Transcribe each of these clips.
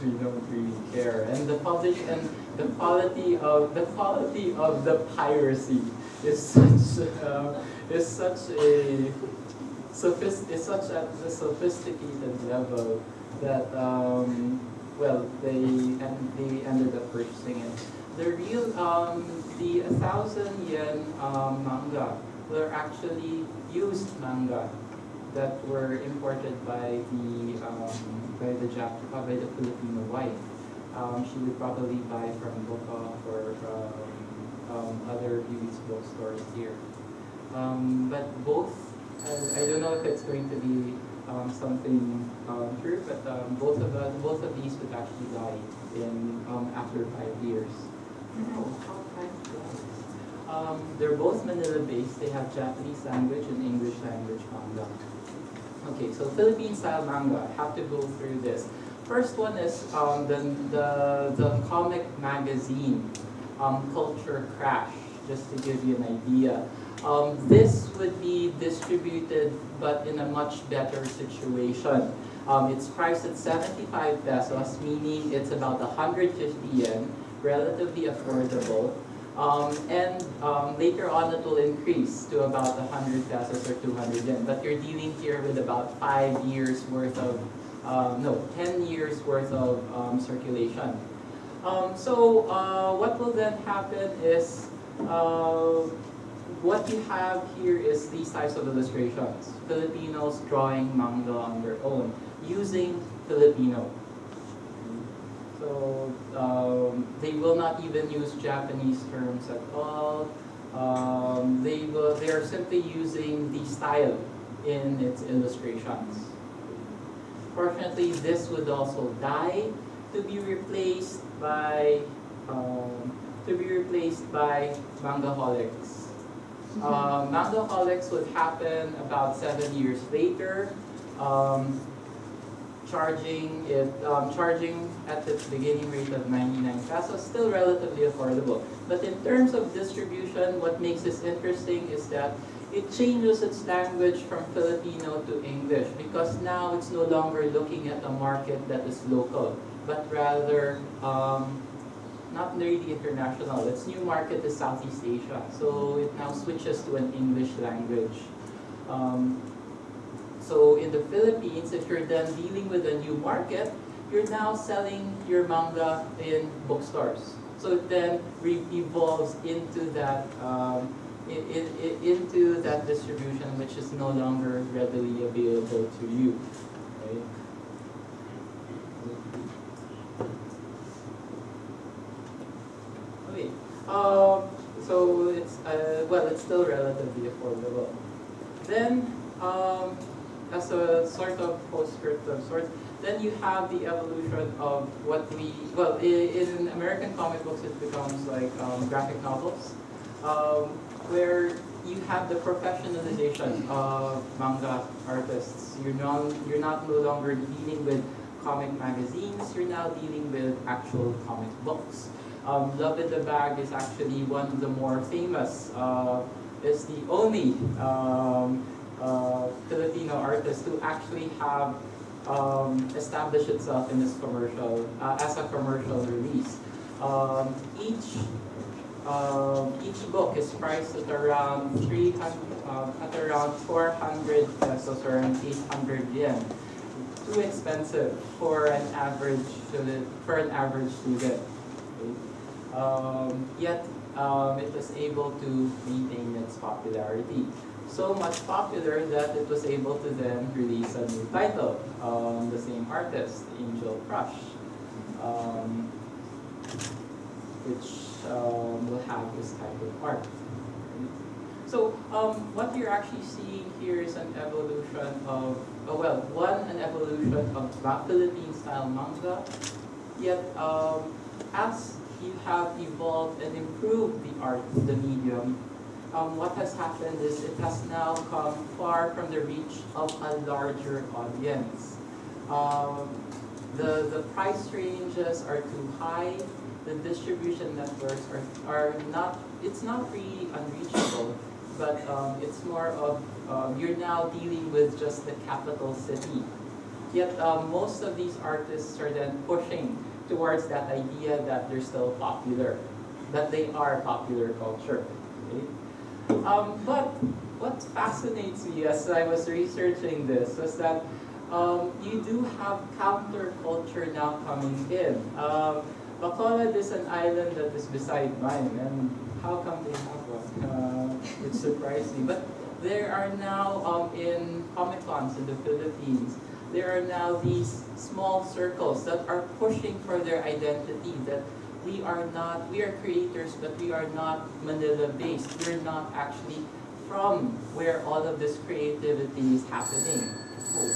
we don't really care. And the quality of the piracy is such a sophisticated level that well, they ended up purchasing it. The real the 1,000 yen manga were actually used manga that were imported by the Filipino wife. She would probably buy from Boca or from other used bookstores here. But both, I don't know if it's going to be something true, but both of these would actually die in after 5 years. Oh, how time flies. They're both Manila-based. They have Japanese language and English language manga. Okay, so Philippine-style manga. I have to go through this. First one is the comic magazine Culture Crash. Just to give you an idea. This would be distributed, but in a much better situation. It's priced at 75 pesos, meaning it's about 150 yen, relatively affordable. And later on it will increase to about 100 pesos or 200 yen. But you're dealing here with about 5 years worth of, 10 years worth of circulation. So what will then happen is, what you have here is these types of illustrations. Filipinos drawing manga on their own, using Filipino. So they will not even use Japanese terms at all. They are simply using the style in its illustrations. Fortunately, this would also die to be replaced by Mangaholics. Mangaholics would happen about 7 years later, charging at the beginning rate of 99 pesos, still relatively affordable. But in terms of distribution, what makes this interesting is that it changes its language from Filipino to English, because now it's no longer looking at a market that is local, but rather not really international. Its new market is Southeast Asia, so it now switches to an English language. So in the Philippines, if you're then dealing with a new market, you're now selling your manga in bookstores. So it then evolves into that into that distribution, which is no longer readily available to you. Okay? Okay. So it's it's still relatively affordable. Then, as a sort of postscript of sorts, then you have the evolution of what in American comic books it becomes like graphic novels, where you have the professionalization of manga artists. You're no longer dealing with comic magazines. You're now dealing with actual comic books. Love in the Bag is actually one of the more famous. Is the only Filipino artist to actually have established itself in this commercial as a commercial release. Each book is priced at around 400 pesos or around 800 yen. Too expensive for an average student. Okay. Yet it was able to maintain its popularity. So much popular that it was able to then release a new title, the same artist, Angel Crush, which will have this type of art. So what you're actually seeing here is an evolution of, an evolution of Philippine-style manga, yet as you have evolved and improved the art, the medium, what has happened is it has now come far from the reach of a larger audience. The price ranges are too high. The distribution networks are not, it's not really unreachable, but it's more of, you're now dealing with just the capital city. Yet most of these artists are then pushing towards that idea that they're still popular, that they are popular culture. Okay? But what fascinates me as I was researching this was that you do have counterculture now coming in. Bacolod is an island that is beside mine, and how come they have one? It surprised me. But there are now in Comic-Cons in the Philippines, there are now these small circles that are pushing for their identity, that we are creators, but we are not Manila-based. We're not actually from where all of this creativity is happening. Cool.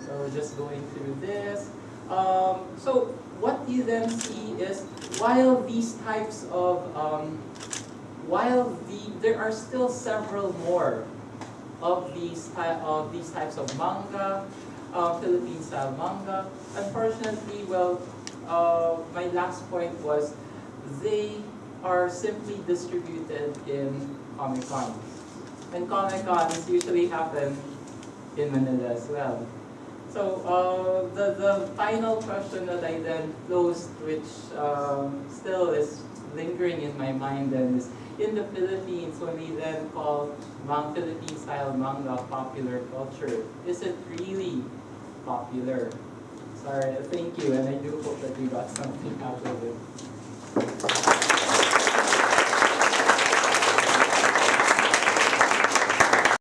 So just going through this. So what you then see is, while these types of, there are still several more of these types of manga, Philippine-style manga. Unfortunately, well, my last point was they are simply distributed in Comic-Con. And Comic-Cons usually happen in Manila as well. So the final question that I then closed, which still is lingering in my mind then, is in the Philippines, when we then call Philippine-style manga popular culture, is it really popular? Sorry, thank you, and I do hope that you got something out of it.